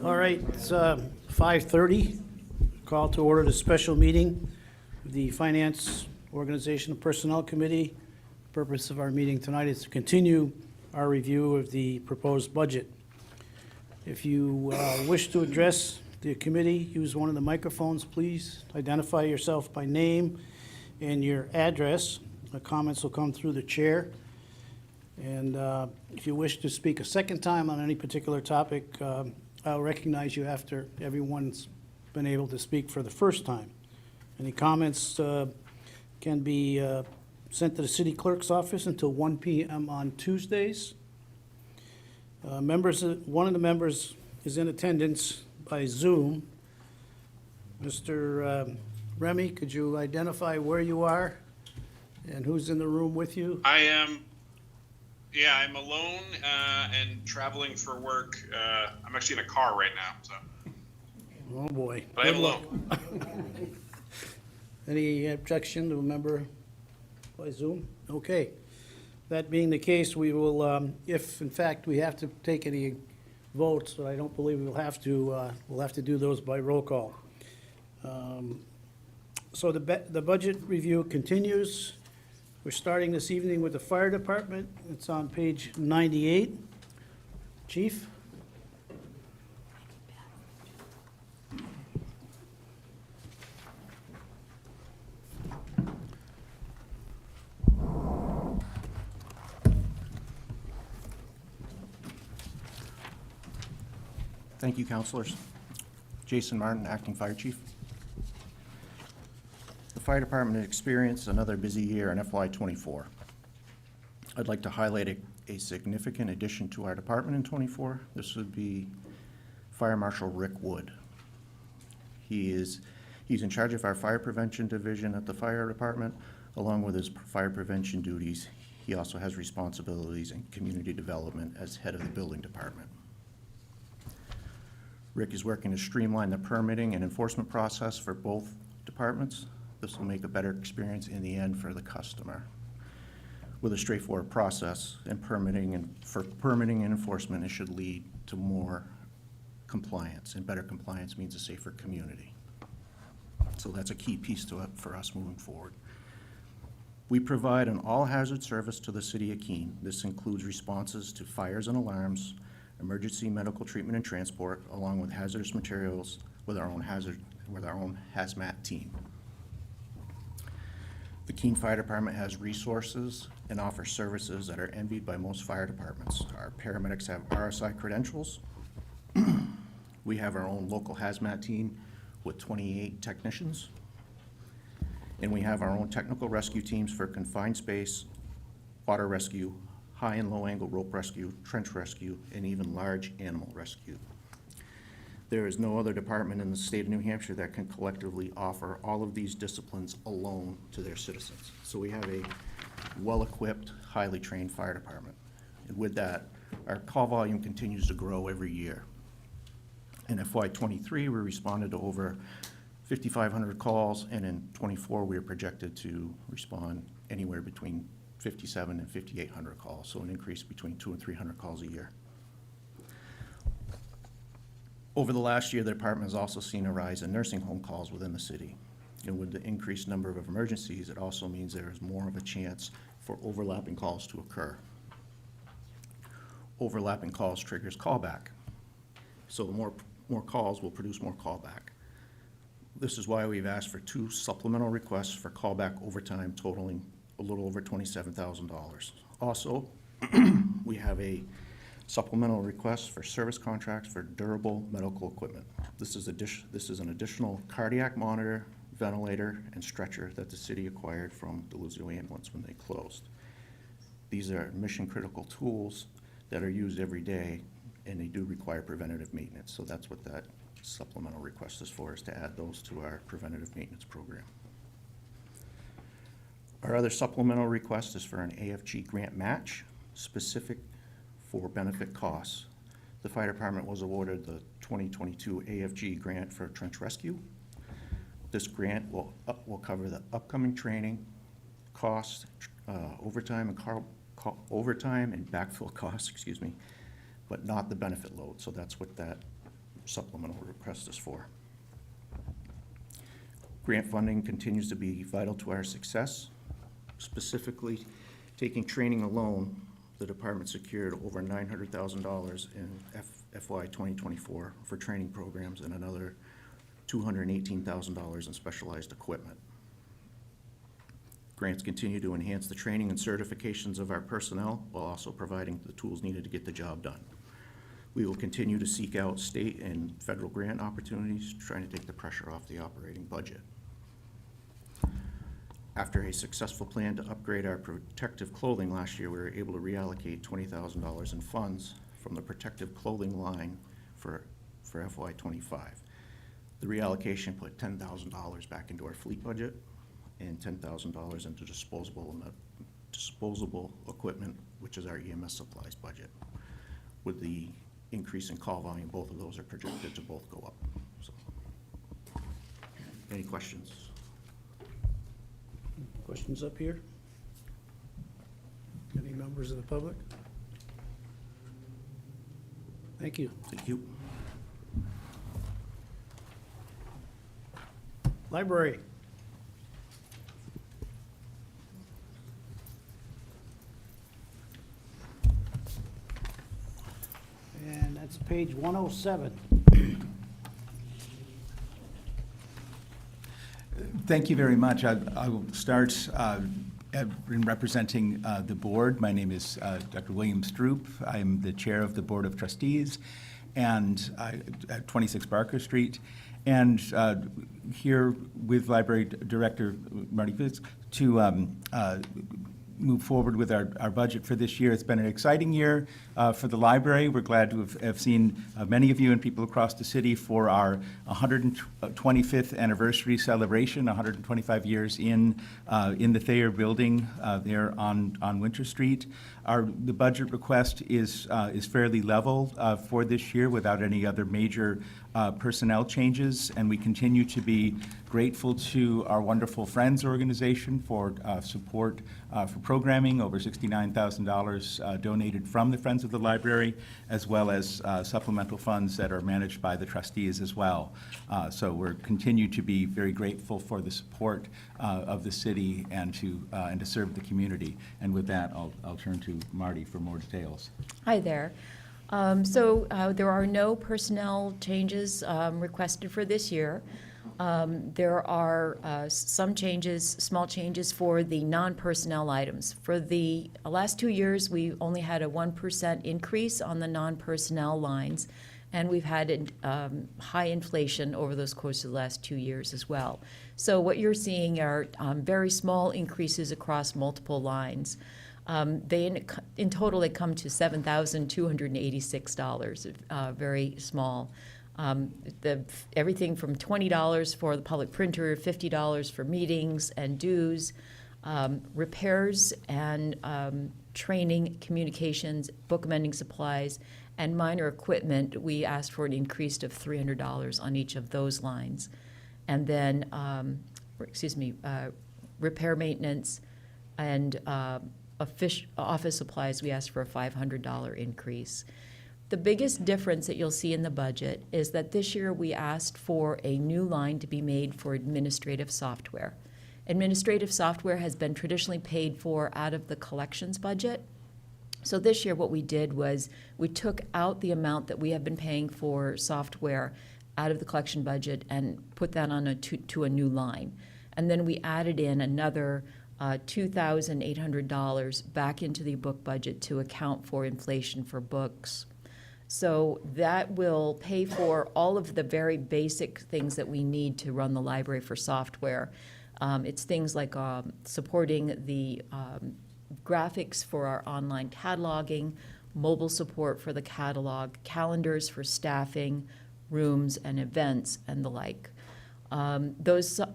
All right, it's 5:30. Call to order the special meeting of the Finance Organization and Personnel Committee. The purpose of our meeting tonight is to continue our review of the proposed budget. If you wish to address the committee, use one of the microphones, please. Identify yourself by name and your address. The comments will come through the chair. And if you wish to speak a second time on any particular topic, I'll recognize you after everyone's been able to speak for the first time. Any comments can be sent to the city clerk's office until 1 p.m. on Tuesdays. One of the members is in attendance by Zoom. Mr. Remy, could you identify where you are and who's in the room with you? I'm alone and traveling for work. I'm actually in a car right now, so. Oh, boy. But I'm alone. Any objection to a member by Zoom? Okay. That being the case, we will, if in fact we have to take any votes, but I don't believe we'll have to do those by roll call. So the budget review continues. We're starting this evening with the fire department. It's on page 98. Chief? Thank you, councilors. Jason Martin, Acting Fire Chief. The fire department experienced another busy year in FY24. I'd like to highlight a significant addition to our department in '24. This would be Fire Marshal Rick Wood. He's in charge of our fire prevention division at the fire department. Along with his fire prevention duties, he also has responsibilities in community development as head of the building department. Rick is working to streamline the permitting and enforcement process for both departments. This will make a better experience in the end for the customer. With a straightforward process and permitting and enforcement, it should lead to more compliance, and better compliance means a safer community. So that's a key piece to it for us moving forward. We provide an all-hazard service to the city of Keene. This includes responses to fires and alarms, emergency medical treatment and transport, along with hazardous materials with our own hazmat team. The Keene Fire Department has resources and offers services that are envied by most fire departments. Our paramedics have RSI credentials. We have our own local hazmat team with 28 technicians. And we have our own technical rescue teams for confined space, water rescue, high and low angle rope rescue, trench rescue, and even large animal rescue. There is no other department in the state of New Hampshire that can collectively offer all of these disciplines alone to their citizens. So we have a well-equipped, highly trained fire department. And with that, our call volume continues to grow every year. In FY23, we responded to over 5,500 calls, and in '24, we are projected to respond anywhere between 57 and 5,800 calls, so an increase between 200 and 300 calls a year. Over the last year, the department has also seen a rise in nursing home calls within the city. And with the increased number of emergencies, it also means there is more of a chance for overlapping calls to occur. Overlapping calls triggers callback. So the more calls will produce more callback. This is why we've asked for 2 supplemental requests for callback overtime totaling a little over $27,000. Also, we have a supplemental request for service contracts for durable medical equipment. This is an additional cardiac monitor, ventilator, and stretcher that the city acquired from Deluzio Ambulance when they closed. These are mission-critical tools that are used every day, and they do require preventative maintenance. So that's what that supplemental request is for, is to add those to our preventative maintenance program. Our other supplemental request is for an AFG grant match specific for benefit costs. The fire department was awarded the 2022 AFG grant for trench rescue. This grant will cover the upcoming training, costs, overtime and backfill costs, but not the benefit load. So that's what that supplemental request is for. Grant funding continues to be vital to our success. Specifically, taking training alone, the department secured over $900,000 in FY 2024 for training programs and another $218,000 in specialized equipment. Grants continue to enhance the training and certifications of our personnel while also providing the tools needed to get the job done. We will continue to seek out state and federal grant opportunities, trying to take the pressure off the operating budget. After a successful plan to upgrade our protective clothing last year, we were able to reallocate $20,000 in funds from the protective clothing line for FY '25. The reallocation put $10,000 back into our fleet budget and $10,000 into disposable equipment, which is our EMS supplies budget. With the increase in call volume, both of those are projected to both go up. So, any questions? Questions up here? Any members of the public? Thank you. Thank you. Library. And that's page 107. Thank you very much. I will start in representing the board. My name is Dr. William Stroop. I'm the chair of the Board of Trustees and at 26 Barker Street. And here with Library Director Marty Fitz to move forward with our budget for this year. It's been an exciting year for the library. We're glad to have seen many of you and people across the city for our 125th anniversary celebration, 125 years in the Thayer building there on Winter Street. The budget request is fairly level for this year without any other major personnel changes, and we continue to be grateful to our wonderful Friends organization for support for programming, over $69,000 donated from the Friends of the Library, as well as supplemental funds that are managed by the trustees as well. So we're continue to be very grateful for the support of the city and to serve the community. And with that, I'll turn to Marty for more details. Hi there. So there are no personnel changes requested for this year. There are some changes, small changes for the non-personnel items. For the last 2 years, we only had a 1% increase on the non-personnel lines, and we've had high inflation over those course of the last 2 years as well. So what you're seeing are very small increases across multiple lines. In total, they come to $7,286, very small. Everything from $20 for the public printer, $50 for meetings and dues, repairs and training, communications, book amending supplies, and minor equipment. We asked for an increase of $300 on each of those lines. And then, repair maintenance and office supplies, we asked for a $500 increase. The biggest difference that you'll see in the budget is that this year we asked for a new line to be made for administrative software. Administrative software has been traditionally paid for out of the collections budget. So this year what we did was we took out the amount that we have been paying for software out of the collection budget and put that on to a new line. And then we added in another $2,800 back into the book budget to account for inflation for books. So that will pay for all of the very basic things that we need to run the library for software. It's things like supporting the graphics for our online cataloging, mobile support for the catalog, calendars for staffing, rooms and events, and the like.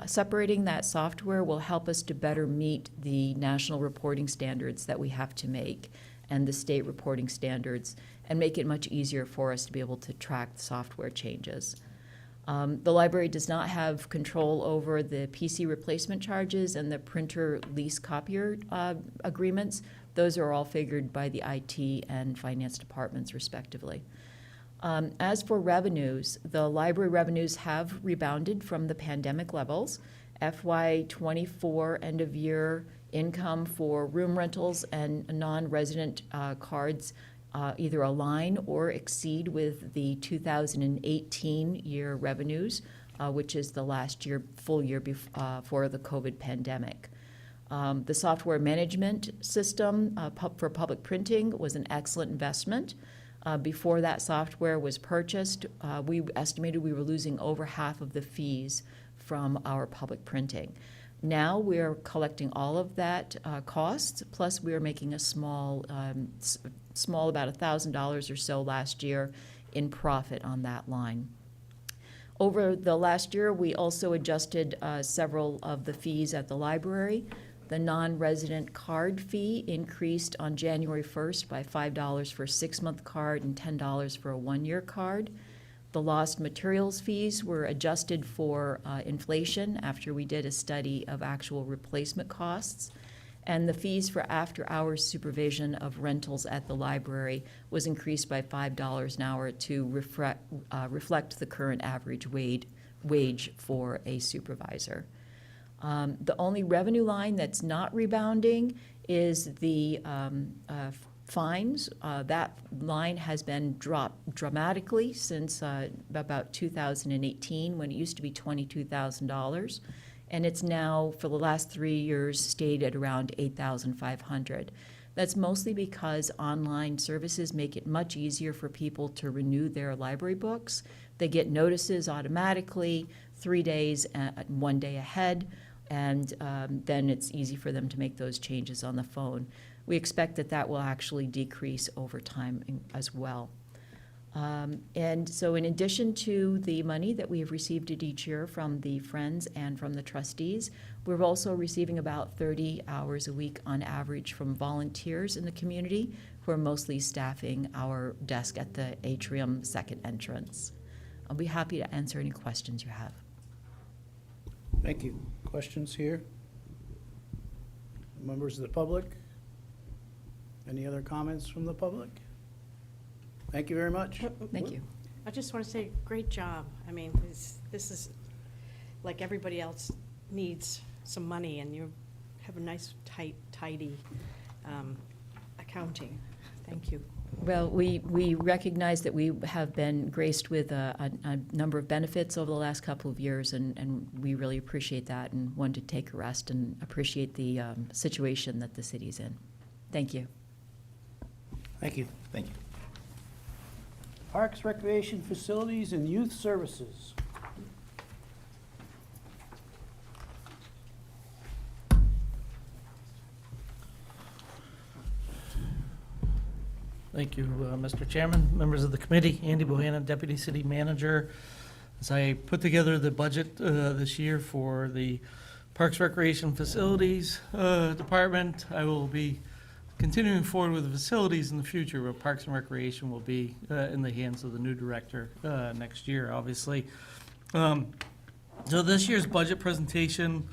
Separating that software will help us to better meet the national reporting standards that we have to make and the state reporting standards, and make it much easier for us to be able to track the software changes. The library does not have control over the PC replacement charges and the printer lease copier agreements. Those are all figured by the IT and finance departments respectively. As for revenues, the library revenues have rebounded from the pandemic levels. FY24 end of year income for room rentals and non-resident cards either align or exceed with the 2018 year revenues, which is the last year, full year before the COVID pandemic. The software management system for public printing was an excellent investment. Before that software was purchased, we estimated we were losing over half of the fees from our public printing. Now we're collecting all of that cost, plus we are making a small about $1,000 or so last year in profit on that line. Over the last year, we also adjusted several of the fees at the library. The non-resident card fee increased on January 1st by $5 for a 6-month card and $10 for a 1-year card. The lost materials fees were adjusted for inflation after we did a study of actual replacement costs. And the fees for after-hours supervision of rentals at the library was increased by $5 an hour to reflect the current average wage for a supervisor. The only revenue line that's not rebounding is the fines. That line has been dropped dramatically since about 2018, when it used to be $22,000. And it's now, for the last 3 years, stayed at around $8,500. That's mostly because online services make it much easier for people to renew their library books. They get notices automatically 3 days, 1 day ahead, and then it's easy for them to make those changes on the phone. We expect that that will actually decrease over time as well. And so in addition to the money that we have received each year from the Friends and from the trustees, we're also receiving about 30 hours a week on average from volunteers in the community who are mostly staffing our desk at the atrium second entrance. I'll be happy to answer any questions you have. Thank you. Questions here? Members of the public? Any other comments from the public? Thank you very much. Thank you. I just want to say, great job. I mean, this is, like everybody else needs some money, and you have a nice, tidy accounting. Thank you. Well, we recognize that we have been graced with a number of benefits over the last couple of years, and we really appreciate that and want to take a rest and appreciate the situation that the city's in. Thank you. Thank you. Thank you. Parks, Recreation Facilities, and Youth Services. Thank you, Mr. Chairman, members of the committee, Andy Bohannon, Deputy City Manager. As I put together the budget this year for the Parks, Recreation Facilities Department, I will be continuing forward with the facilities in the future, where Parks and Recreation will be in the hands of the new director next year, obviously. So this year's budget presentation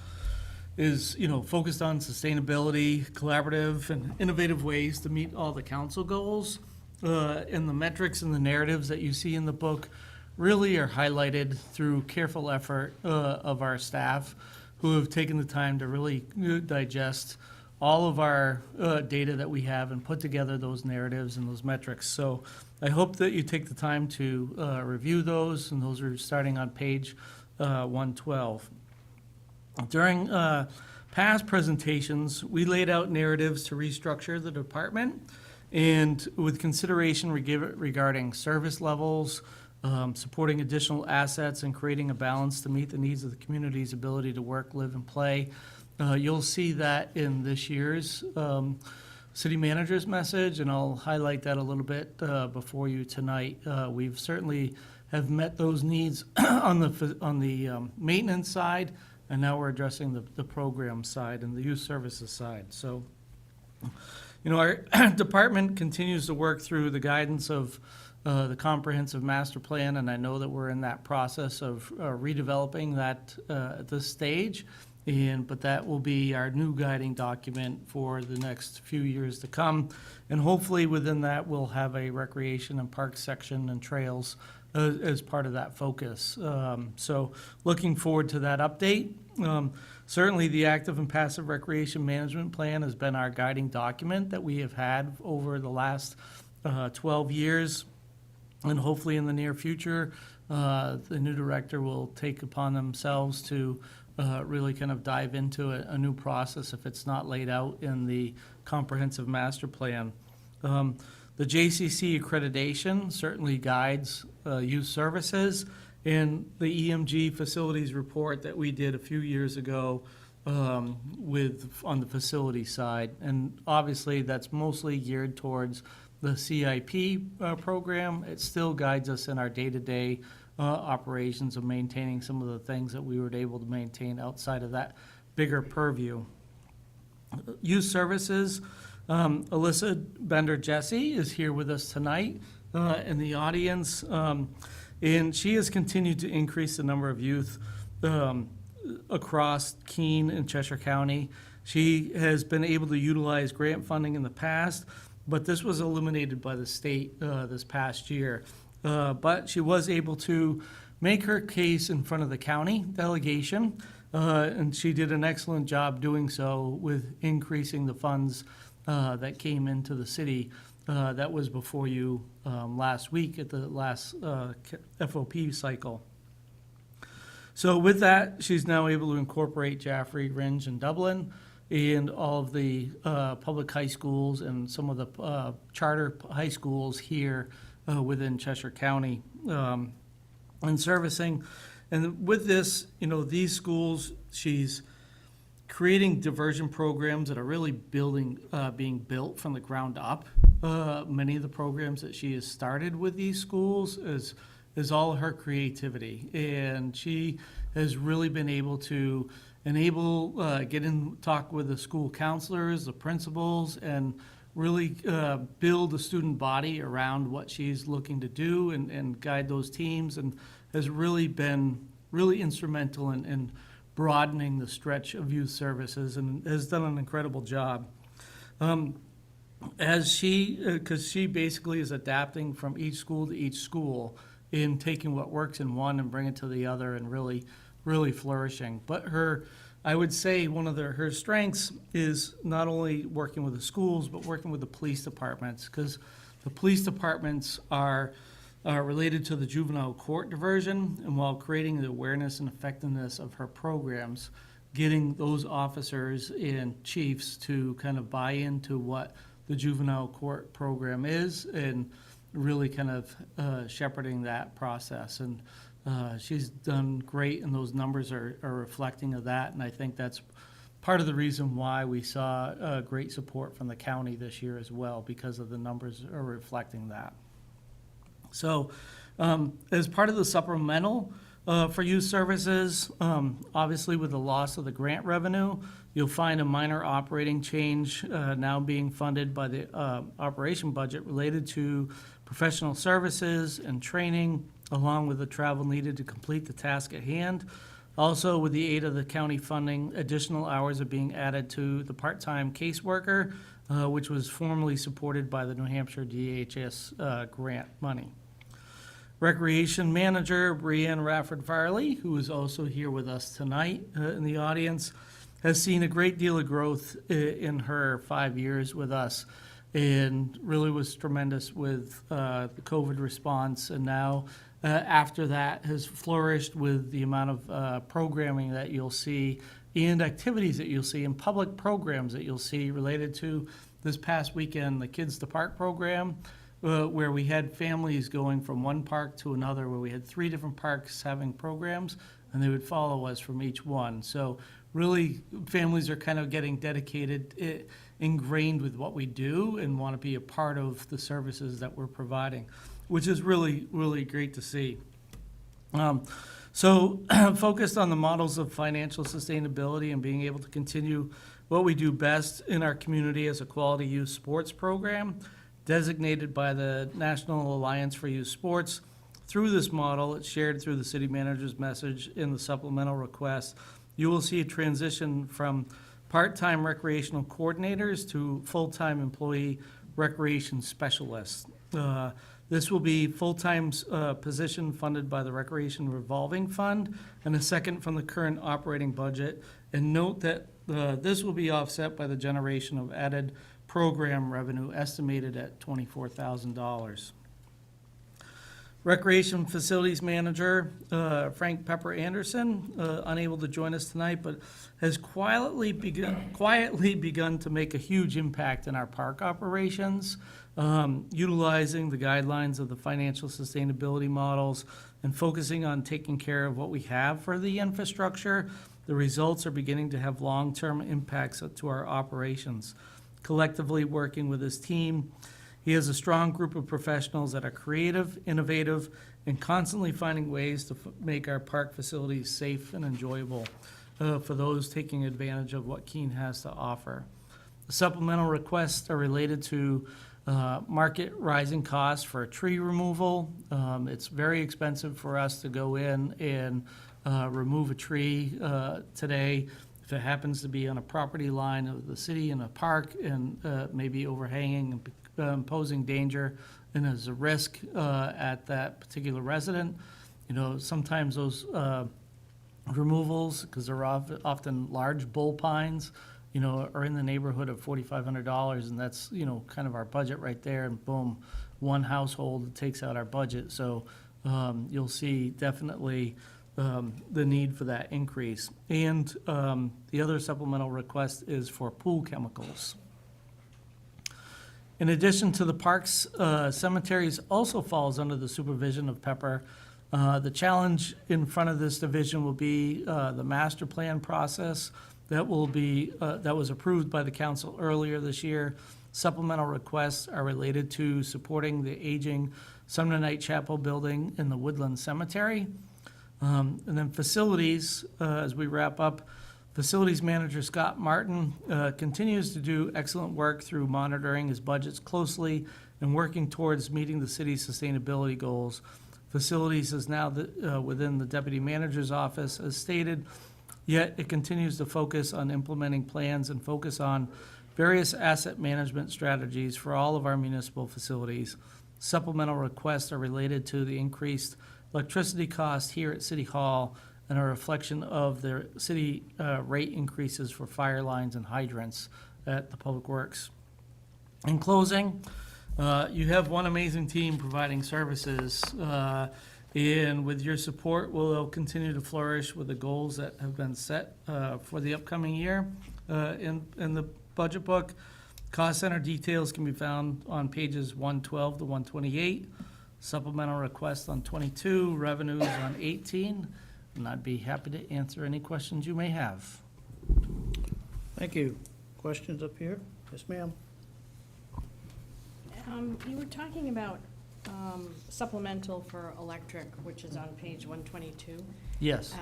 is, focused on sustainability, collaborative, and innovative ways to meet all the council goals. And the metrics and the narratives that you see in the book really are highlighted through careful effort of our staff, who have taken the time to really digest all of our data that we have and put together those narratives and those metrics. So I hope that you take the time to review those, and those are starting on page 112. During past presentations, we laid out narratives to restructure the department, and with consideration regarding service levels, supporting additional assets, and creating a balance to meet the needs of the community's ability to work, live, and play. You'll see that in this year's city manager's message, and I'll highlight that a little bit before you tonight. We've certainly have met those needs on the maintenance side, and now we're addressing the program side and the youth services side. So, our department continues to work through the guidance of the comprehensive master plan, and I know that we're in that process of redeveloping that at this stage. But that will be our new guiding document for the next few years to come. And hopefully within that, we'll have a recreation and park section and trails as part of that focus. So looking forward to that update. Certainly, the active and passive recreation management plan has been our guiding document that we have had over the last 12 years. And hopefully in the near future, the new director will take upon themselves to really kind of dive into a new process if it's not laid out in the comprehensive master plan. The JCC accreditation certainly guides youth services, and the EMG facilities report that we did a few years ago on the facility side. And obviously, that's mostly geared towards the CIP program. It still guides us in our day-to-day operations of maintaining some of the things that we were able to maintain outside of that bigger purview. Youth Services, Alyssa Bender-Jesse is here with us tonight in the audience, and she has continued to increase the number of youth across Keene and Cheshire County. She has been able to utilize grant funding in the past, but this was eliminated by the state this past year. But she was able to make her case in front of the county delegation, and she did an excellent job doing so with increasing the funds that came into the city. That was before you last week at the last FOP cycle. So with that, she's now able to incorporate Jaffrey, Rindge, and Dublin, and all of the public high schools and some of the charter high schools here within Cheshire County and servicing. And with this, these schools, she's creating diversion programs that are really being built from the ground up. Many of the programs that she has started with these schools is all her creativity. And she has really been able to enable, get in, talk with the school counselors, the principals, and really build the student body around what she's looking to do and guide those teams, and has really been really instrumental in broadening the stretch of youth services and has done an incredible job. Because she basically is adapting from each school to each school in taking what works in one and bringing it to the other and really, really flourishing. But I would say one of her strengths is not only working with the schools, but working with the police departments, because the police departments are related to the juvenile court diversion, and while creating the awareness and effectiveness of her programs, getting those officers and chiefs to kind of buy into what the juvenile court program is and really kind of shepherding that process. And she's done great, and those numbers are reflecting of that, and I think that's part of the reason why we saw great support from the county this year as well, because of the numbers are reflecting that. So as part of the supplemental for youth services, obviously with the loss of the grant revenue, you'll find a minor operating change now being funded by the operation budget related to professional services and training, along with the travel needed to complete the task at hand. Also, with the aid of the county funding, additional hours are being added to the part-time caseworker, which was formerly supported by the New Hampshire DHS grant money. Recreation Manager Brianne Rafford-Farley, who is also here with us tonight in the audience, has seen a great deal of growth in her 5 years with us, and really was tremendous with the COVID response, and now after that has flourished with the amount of programming that you'll see and activities that you'll see and public programs that you'll see related to this past weekend, the Kids to Park program, where we had families going from one park to another, where we had 3 different parks having programs, and they would follow us from each one. So really, families are kind of getting dedicated, ingrained with what we do, and want to be a part of the services that we're providing, which is really, really great to see. So focused on the models of financial sustainability and being able to continue what we do best in our community as a quality youth sports program, designated by the National Alliance for Youth Sports. Through this model, it's shared through the city manager's message in the supplemental request. you will see a transition from part-time recreational coordinators to full-time employee recreation specialists. This will be full-time position funded by the Recreation Revolving Fund and a second from the current operating budget. And note that this will be offset by the generation of added program revenue estimated at $24,000. Recreation Facilities Manager, Frank Pepper Anderson, unable to join us tonight, but has quietly begun to make a huge impact in our park operations, utilizing the guidelines of the financial sustainability models and focusing on taking care of what we have for the infrastructure. The results are beginning to have long-term impacts to our operations. Collectively working with his team, he has a strong group of professionals that are creative, innovative, and constantly finding ways to make our park facilities safe and enjoyable for those taking advantage of what Keene has to offer. The supplemental requests are related to market rising costs for tree removal. It's very expensive for us to go in and remove a tree today. If it happens to be on a property line of the city in a park and maybe overhanging and posing danger and as a risk at that particular resident, sometimes those removals, because they're often large bull pines, are in the neighborhood of $4,500, and that's, kind of our budget right there, and boom, one household takes out our budget. So you'll see definitely the need for that increase. And the other supplemental request is for pool chemicals. In addition to the parks, cemeteries also falls under the supervision of Pepper. The challenge in front of this division will be the master plan process that was approved by the council earlier this year. Supplemental requests are related to supporting the aging Sumner Night Chapel building in the Woodland Cemetery. And then facilities, as we wrap up, Facilities Manager Scott Martin continues to do excellent work through monitoring his budgets closely and working towards meeting the city's sustainability goals. Facilities is now within the Deputy Manager's office, as stated, yet it continues to focus on implementing plans and focus on various asset management strategies for all of our municipal facilities. Supplemental requests are related to the increased electricity cost here at City Hall and a reflection of the city rate increases for fire lines and hydrants at the Public Works. In closing, you have one amazing team providing services, and with your support, we'll continue to flourish with the goals that have been set for the upcoming year in the budget book. Cost center details can be found on pages 112 to 128, supplemental requests on 22, revenues on 18, and I'd be happy to answer any questions you may have. Thank you. Questions up here? Yes, ma'am. You were talking about supplemental for electric, which is on page 122. Yes.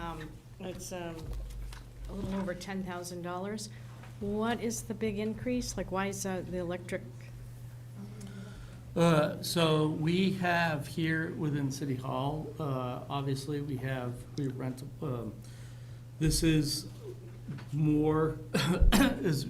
It's a little over $10,000. What is the big increase? Like, why is the electric? So we have here within City Hall, obviously we rent, this is more, as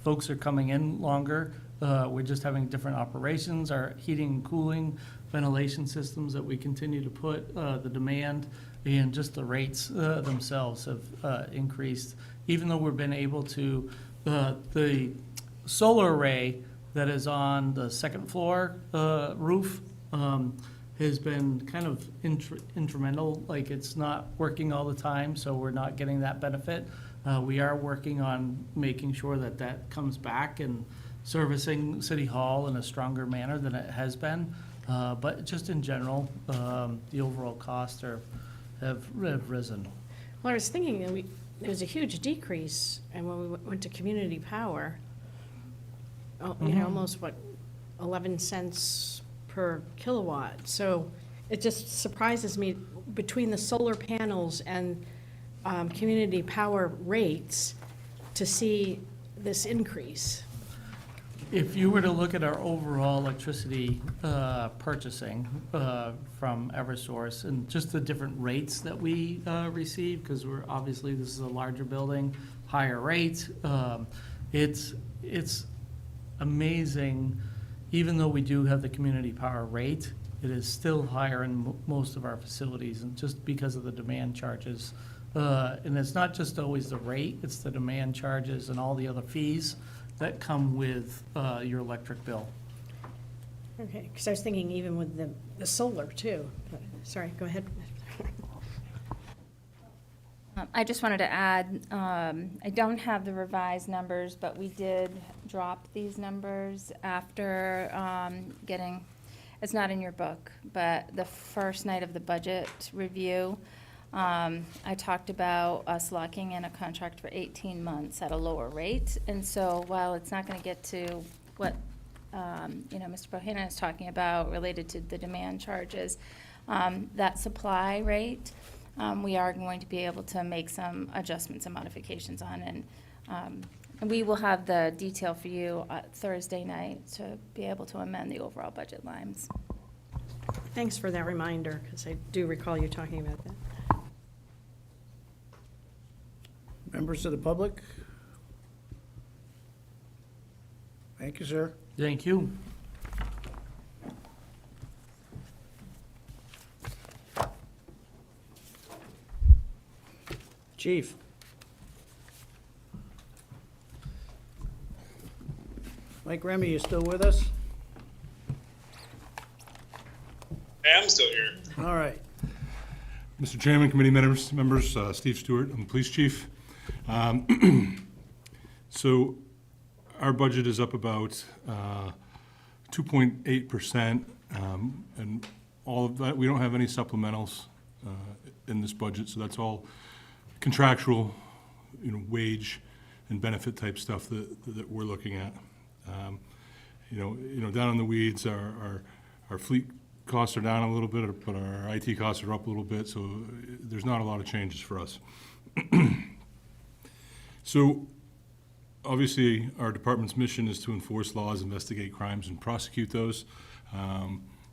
folks are coming in longer. We're just having different operations, our heating and cooling, ventilation systems that we continue to put, the demand and just the rates themselves have increased. Even though we've been able to, the solar array that is on the second floor roof has been kind of instrumental, like it's not working all the time, so we're not getting that benefit. We are working on making sure that that comes back and servicing City Hall in a stronger manner than it has been. But just in general, the overall costs have risen. Well, I was thinking that there was a huge decrease, and when we went to community power, almost 11 cents per kilowatt. So it just surprises me between the solar panels and community power rates to see this increase. if you were to look at our overall electricity purchasing from Eversource and just the different rates that we receive, because we're, obviously, this is a larger building, higher rates, it's amazing. Even though we do have the community power rate, it is still higher in most of our facilities, and just because of the demand charges. And it's not just always the rate, it's the demand charges and all the other fees that come with your electric bill. Okay, because I was thinking even with the solar too. But, sorry, go ahead. I just wanted to add, I don't have the revised numbers, but we did drop these numbers after getting, it's not in your book, but the first night of the budget review, I talked about us locking in a contract for 18 months at a lower rate. And so while it's not going to get to what, Mr. Bohannon is talking about related to the demand charges, that supply rate, we are going to be able to make some adjustments and modifications on. And we will have the detail for you Thursday night to be able to amend the overall budget lines. Thanks for that reminder, because I do recall you talking about that. Members of the public? Thank you, sir. Thank you. Chief? Mike Remy, you still with us? Hey, I'm still here. All right. Mr. Chairman, committee members, Steve Stewart, I'm the police chief. So our budget is up about 2.8%, and all of that, we don't have any supplementals in this budget, so that's all contractual, wage and benefit type stuff that we're looking at. Down in the weeds, our fleet costs are down a little bit, but our IT costs are up a little bit, so there's not a lot of changes for us. So, obviously, our department's mission is to enforce laws, investigate crimes, and prosecute those.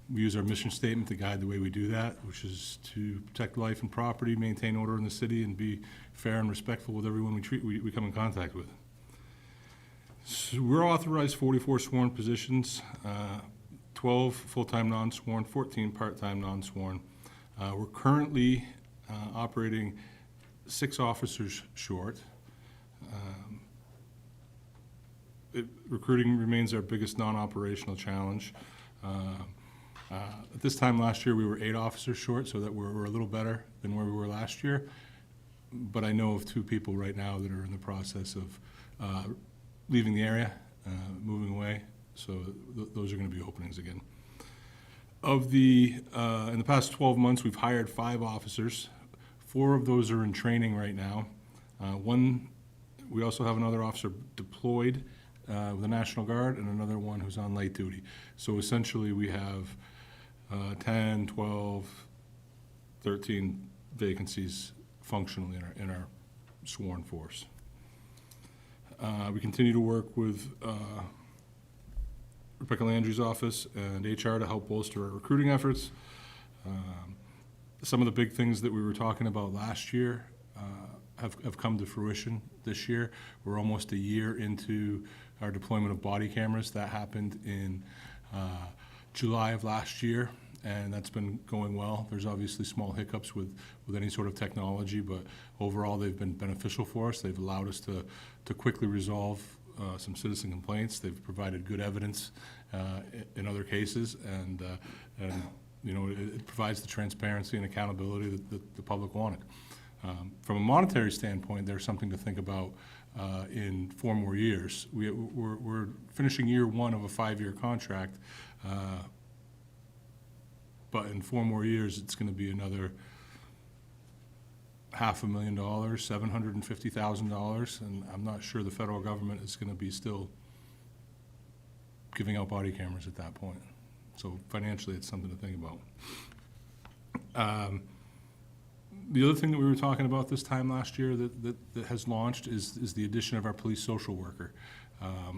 We use our mission statement to guide the way we do that, which is to protect life and property, maintain order in the city, and be fair and respectful with everyone we come in contact with. So we're authorized 44 sworn positions, 12 full-time non-sworn, 14 part-time non-sworn. We're currently operating 6 officers short. Recruiting remains our biggest non-operational challenge. At this time last year, we were 8 officers short, so that we're a little better than where we were last year. But I know of 2 people right now that are in the process of leaving the area, moving away. So those are going to be openings again. In the past 12 months, we've hired 5 officers. 4 of those are in training right now. We also have another officer deployed with the National Guard and another one who's on light duty. So essentially, we have 10, 12, 13 vacancies functionally in our sworn force. We continue to work with Rebecca Landry's office and HR to help bolster our recruiting efforts. Some of the big things that we were talking about last year have come to fruition this year. We're almost a year into our deployment of body cameras. That happened in July of last year, and that's been going well. There's obviously small hiccups with any sort of technology, but overall they've been beneficial for us. They've allowed us to quickly resolve some citizen complaints. They've provided good evidence in other cases, and it provides the transparency and accountability that the public wanted. From a monetary standpoint, there's something to think about in 4 more years. We're finishing year 1 of a 5-year contract, but in 4 more years, it's going to be another $500,000, $750,000, and I'm not sure the federal government is going to be still giving out body cameras at that point. So financially, it's something to think about. The other thing that we were talking about this time last year that has launched is the addition of our police social worker.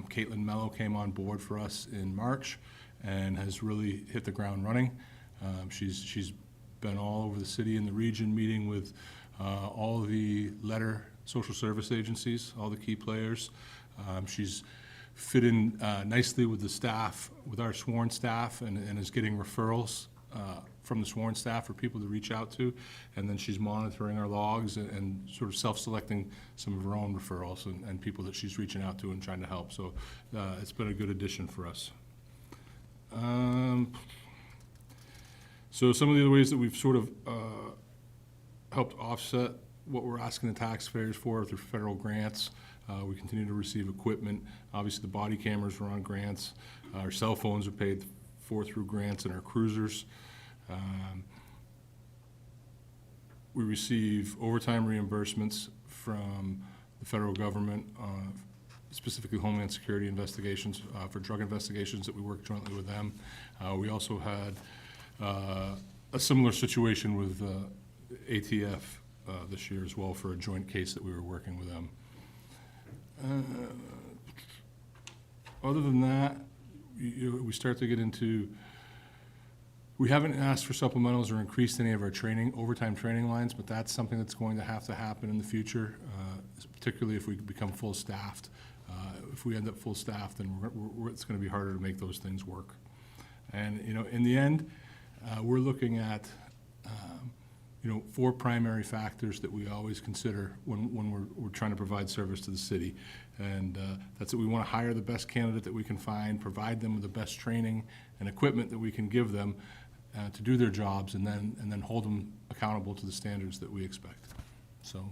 Caitlin Mello came on board for us in March and has really hit the ground running. She's been all over the city and the region meeting with all the letter social service agencies, all the key players. She's fit in nicely with the staff, with our sworn staff, and is getting referrals from the sworn staff for people to reach out to. And then she's monitoring our logs and sort of self-selecting some of her own referrals and people that she's reaching out to and trying to help. So it's been a good addition for us. So some of the other ways that we've sort of helped offset what we're asking the taxpayers for through federal grants. We continue to receive equipment. Obviously, the body cameras are on grants. Our cell phones are paid for through grants, and our cruisers. We receive overtime reimbursements from the federal government, specifically Homeland Security investigations, for drug investigations that we work jointly with them. We also had a similar situation with ATF this year as well for a joint case that we were working with them. Other than that, we start to get into, we haven't asked for supplementals or increased any of our overtime training lines, but that's something that's going to happen in the future, particularly if we become full-staffed. If we end up full-staffed, then it's going to be harder to make those things work. And, in the end, we're looking at, 4 primary factors that we always consider when we're trying to provide service to the city. And that's that we want to hire the best candidate that we can find, provide them with the best training and equipment that we can give them to do their jobs, and then hold them accountable to the standards that we expect. So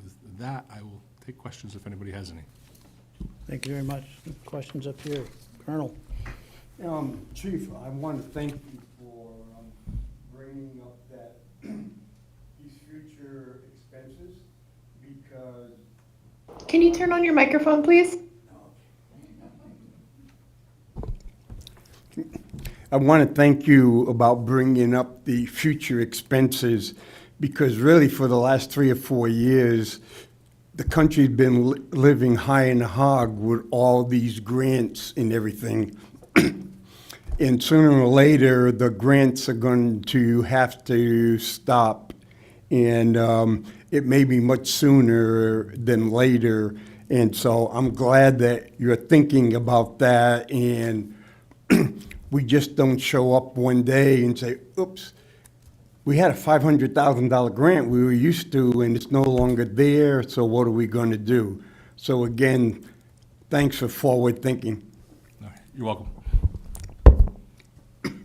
with that, I will take questions if anybody has any. Thank you very much. Questions up here? Colonel? Chief, I want to thank you for bringing up that these future expenses, because Can you turn on your microphone, please? I want to thank you about bringing up the future expenses, because really for the last 3 or 4 years, the country's been living high in the hog with all these grants and everything. And sooner or later, the grants are going to have to stop. And it may be much sooner than later. And so I'm glad that you're thinking about that, and we just don't show up one day and say, oops, we had a $500,000 grant we were used to, and it's no longer there, so what are we going to do? So again, thanks for forward thinking. All right, you're welcome. Others?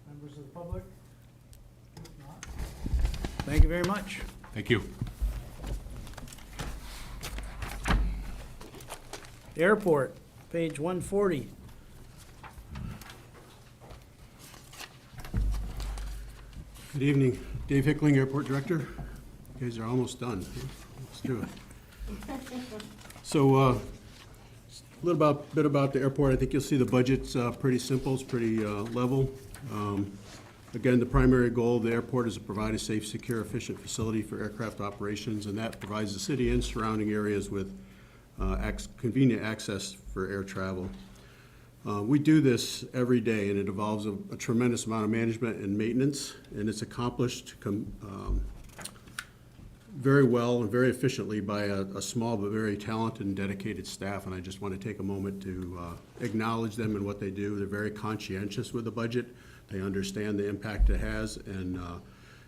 Members of the public? If not, thank you very much. Thank you. Airport, page 140. Good evening. Dave Hickling, Airport Director. You guys are almost done. Let's do it. So a bit about the airport. I think you'll see the budget's pretty simple. It's pretty level. Again, the primary goal of the airport is to provide a safe, secure, efficient facility for aircraft operations, and that provides the city and surrounding areas with convenient access for air travel. We do this every day, and it involves a tremendous amount of management and maintenance, and it's accomplished very well and very efficiently by a small but very talented and dedicated staff, and I just want to take a moment to acknowledge them and what they do. They're very conscientious with the budget. They understand the impact it has, and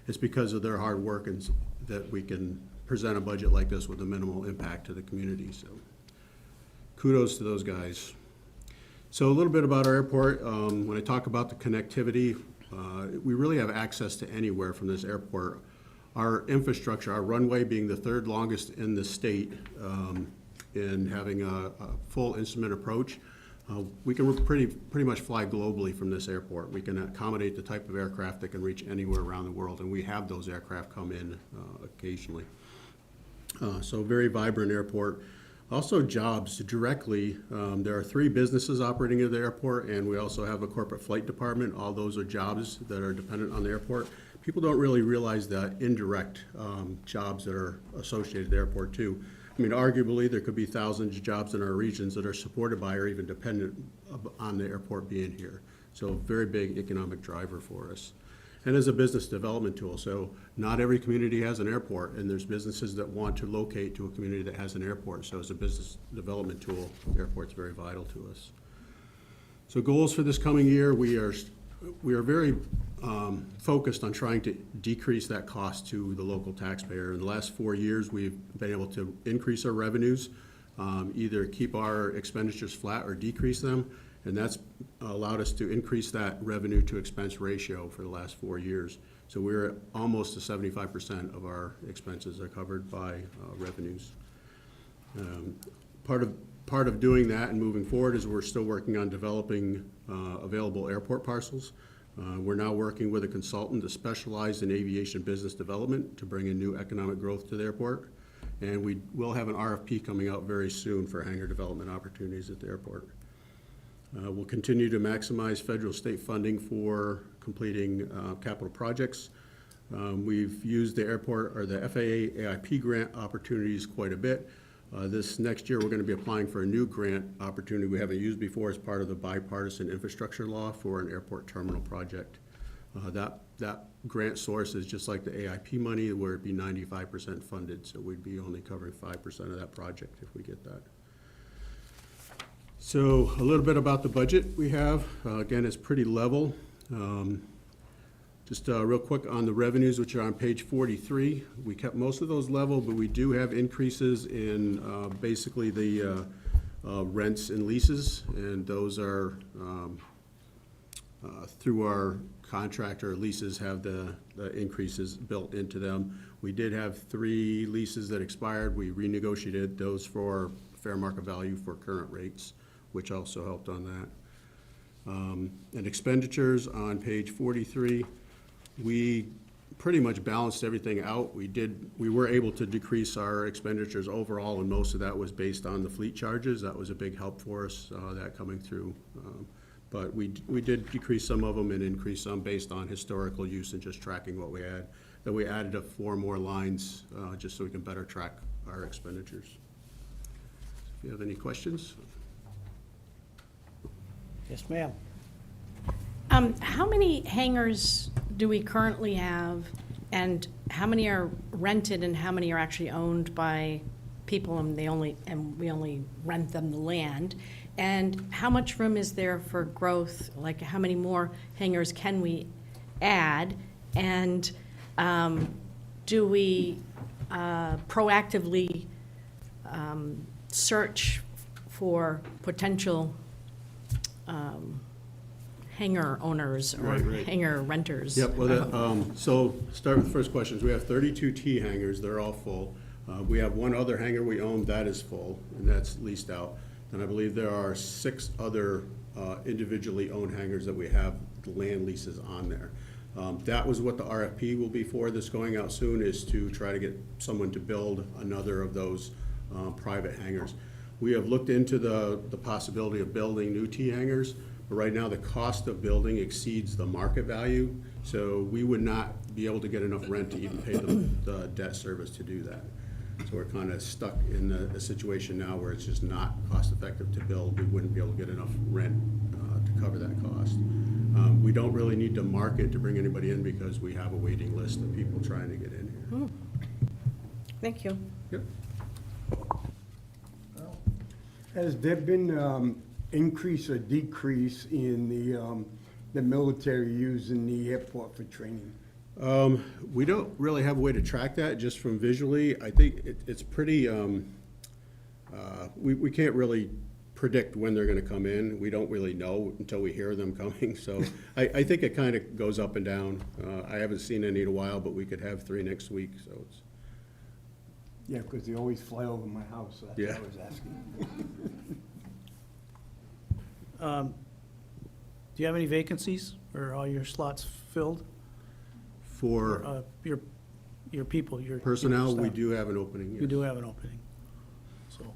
it's because of their hard work and that we can present a budget like this with a minimal impact to the community. So kudos to those guys. So a little bit about our airport. When I talk about the connectivity, we really have access to anywhere from this airport. Our infrastructure, our runway being the 3rd longest in the state, and having a full instrument approach, we can pretty much fly globally from this airport. We can accommodate the type of aircraft that can reach anywhere around the world, and we have those aircraft come in occasionally. So very vibrant airport. Also jobs directly. There are 3 businesses operating at the airport, and we also have a corporate flight department. All those are jobs that are dependent on the airport. people don't really realize the indirect jobs that are associated with the airport too. I mean, arguably, there could be thousands of jobs in our regions that are supported by or even dependent on the airport being here. So very big economic driver for us. And as a business development tool, so not every community has an airport, and there's businesses that want to locate to a community that has an airport. So as a business development tool, the airport's very vital to us. So goals for this coming year, we are very focused on trying to decrease that cost to the local taxpayer. In the last 4 years, we've been able to increase our revenues, either keep our expenditures flat or decrease them, and that's allowed us to increase that revenue to expense ratio for the last 4 years. So we're at almost to 75% of our expenses are covered by revenues. Part of doing that and moving forward is we're still working on developing available airport parcels. We're now working with a consultant to specialize in aviation business development to bring in new economic growth to the airport. And we will have an RFP coming out very soon for hangar development opportunities at the airport. We'll continue to maximize federal state funding for completing capital projects. We've used the airport or the FAA AIP grant opportunities quite a bit. This next year, we're going to be applying for a new grant opportunity we haven't used before as part of the bipartisan infrastructure law for an airport terminal project. That grant source is just like the AIP money, where it'd be 95% funded, so we'd be only covering 5% of that project if we get that. So a little bit about the budget we have. Again, it's pretty level. Just real quick on the revenues, which are on page 43. We kept most of those level, but we do have increases in basically the rents and leases, and those are through our contractor. Leases have the increases built into them. We did have 3 leases that expired. We renegotiated those for fair market value for current rates, which also helped on that. And expenditures on page 43. We pretty much balanced everything out. We were able to decrease our expenditures overall, and most of that was based on the fleet charges. That was a big help for us, that coming through. But we did decrease some of them and increase some based on historical use and just tracking what we had. Then we added 4 more lines, just so we can better track our expenditures. If you have any questions? Yes, ma'am. How many hangars do we currently have, and how many are rented and how many are actually owned by people and we only rent them the land? And how much room is there for growth? Like, how many more hangars can we add? And do we proactively search for potential hangar owners or Right. hangar renters? Yep, well, so start with the first questions. We have 32 T hangars, they're all full. We have 1 other hangar we own, that is full, and that's leased out. And I believe there are 6 other individually owned hangars that we have land leases on there. That was what the RFP will be for, this going out soon, is to try to get someone to build another of those private hangars. We have looked into the possibility of building new T hangars, but right now the cost of building exceeds the market value, so we would not be able to get enough rent to even pay the debt service to do that. So we're kind of stuck in a situation now where it's just not cost effective to build. We wouldn't be able to get enough rent to cover that cost. We don't really need to market to bring anybody in because we have a waiting list of people trying to get in here. Thank you. Yep. Has there been increase or decrease in the military using the airport for training? We don't really have a way to track that, just from visually. I think it's pretty, we can't really predict when they're gonna come in. We don't really know until we hear them coming, so I think it kind of goes up and down. I haven't seen any in a while, but we could have 3 next week, so it's. Yeah, because they always fly over my house, so that's Yeah. what I was asking. Do you have any vacancies, or are all your slots filled? For Your people, your personnel, we staff? do have an opening, yes. You do have an opening. So,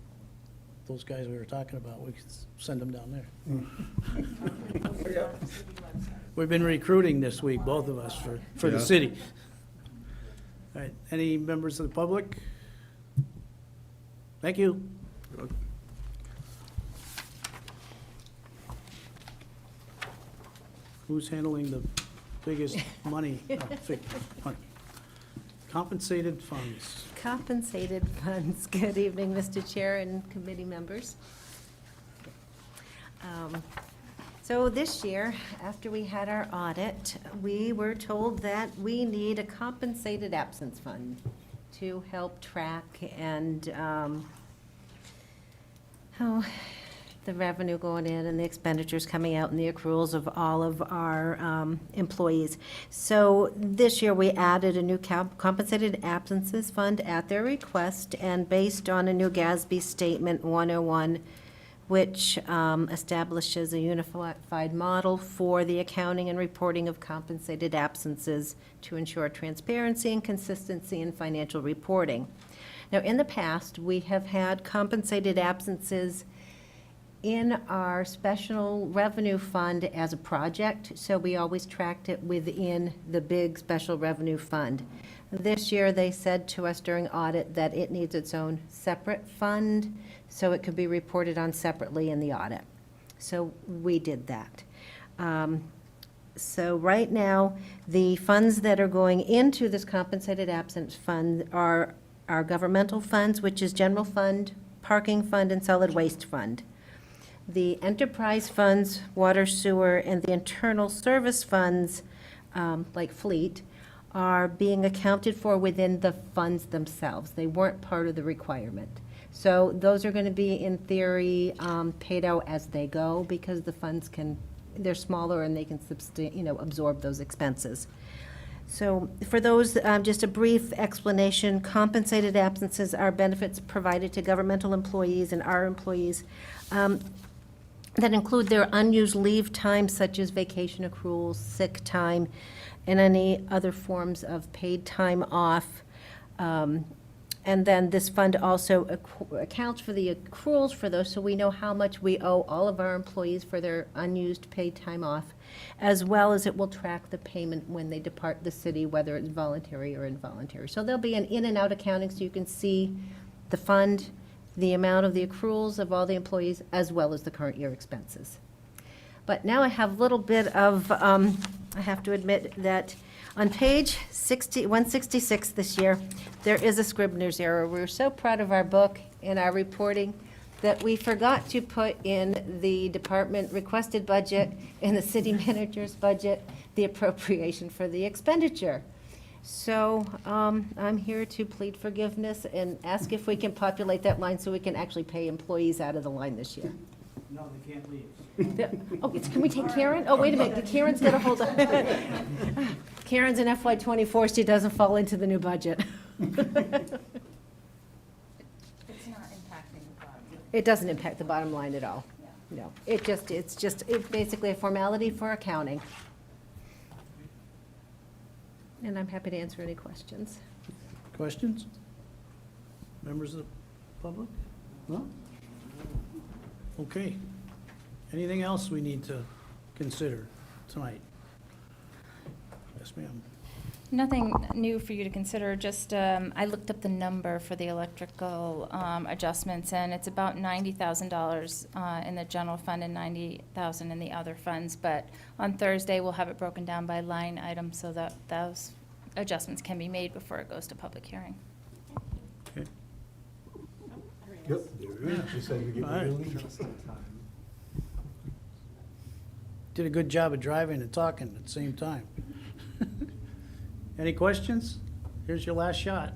those guys we were talking about, we could send them down there. We've been recruiting this week, both of us, for the Yeah. city. All right, any members of the public? Thank you. Who's handling the biggest money? Compensated funds. Compensated funds. Good evening, Mr. Chair and committee members. So this year, after we had our audit, we were told that we need a compensated absence fund to help track and, the revenue going in and the expenditures coming out and the accruals of all of our employees. So this year, we added a new compensated absences fund at their request and based on a new GASB Statement 101, which establishes a unified model for the accounting and reporting of compensated absences to ensure transparency and consistency in financial reporting. Now, in the past, we have had compensated absences in our special revenue fund as a project, so we always tracked it within the big special revenue fund. This year, they said to us during audit that it needs its own separate fund, so it could be reported on separately in the audit. So we did that. So right now, the funds that are going into this compensated absence fund are our governmental funds, which is general fund, parking fund, and solid waste fund. The enterprise funds, water, sewer, and the internal service funds, like fleet, are being accounted for within the funds themselves. They weren't part of the requirement. So those are going to be, in theory, paid out as they go because the funds they're smaller and they can absorb those expenses. So for those, just a brief explanation, compensated absences are benefits provided to governmental employees and our employees that include their unused leave time, such as vacation accruals, sick time, and any other forms of paid time off. And then this fund also accounts for the accruals for those, so we know how much we owe all of our employees for their unused paid time off, as well as it will track the payment when they depart the city, whether it's voluntary or involuntary. So there'll be an in and out accounting, so you can see the fund, the amount of the accruals of all the employees, as well as the current year expenses. But now I have a little bit of, I have to admit that on page 166 this year, there is a Scribner's error. We're so proud of our book and our reporting that we forgot to put in the department requested budget and the city manager's budget, the appropriation for the expenditure. So I'm here to plead forgiveness and ask if we can populate that line so we can actually pay employees out of the line this year. No, they can't leave. Oh, can we take Karen? Oh, wait a minute, Karen's got to hold on. Karen's in FY '24, she doesn't fall into the new budget. It's not impacting the bottom. It doesn't impact the bottom line at all. No, it's basically a formality for accounting. And I'm happy to answer any questions. Questions? Members of the public? No? Okay. Anything else we need to consider tonight? Yes, ma'am. Nothing new for you to consider, just, I looked up the number for the electrical adjustments, and it's about $90,000 in the general fund and $90,000 in the other funds. But on Thursday, we'll have it broken down by line item so that those adjustments can be made before it goes to public hearing. Okay. Yep, there is. She said we get All right. relief. Did a good job of driving and talking at the same time. Any questions? Here's your last shot.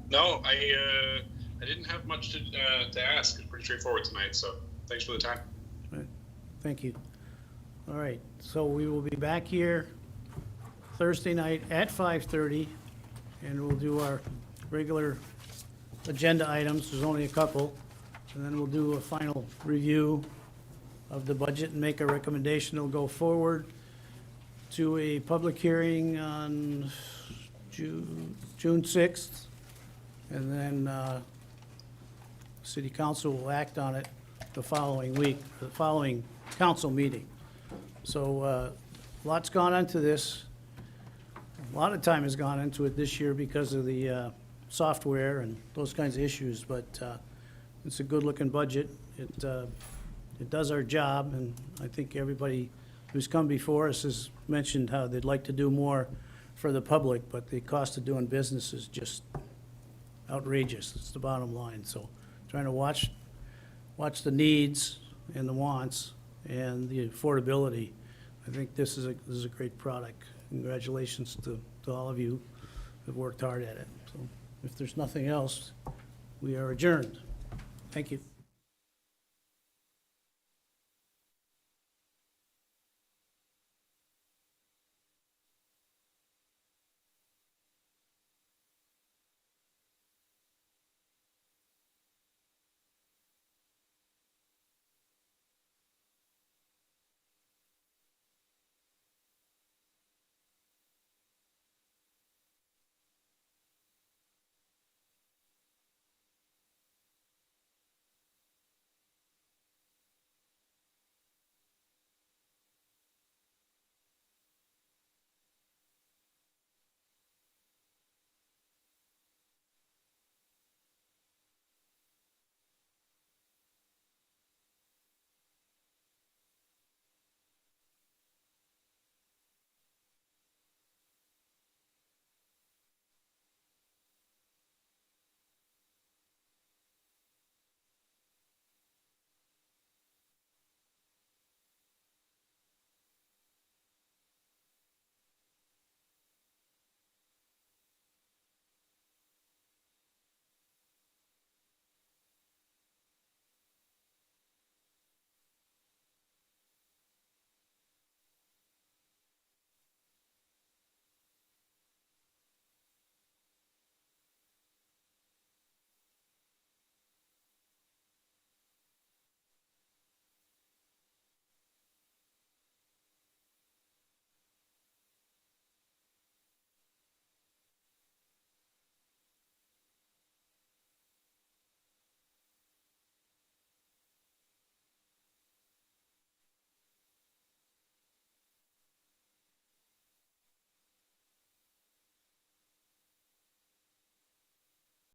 No, I didn't have much to ask. It's pretty straightforward tonight, so thanks for the time. Right. Thank you. All right, so we will be back here Thursday night at 5:30, and we'll do our regular agenda items. There's only a couple. And then we'll do a final review of the budget and make a recommendation. It'll go forward to a public hearing on June 6th. And then city council will act on it the following week, the following council meeting. So lots gone into this. A lot of time has gone into it this year because of the software and those kinds of issues, but it's a good-looking budget. It does our job, and I think everybody who's come before us has mentioned how they'd like to do more for the public, but the cost of doing business is just outrageous. It's the bottom line. So trying to watch the needs and the wants and the affordability. I think this is a great product. Congratulations to all of you who've worked hard at it. So if there's nothing else, we are adjourned. Thank you.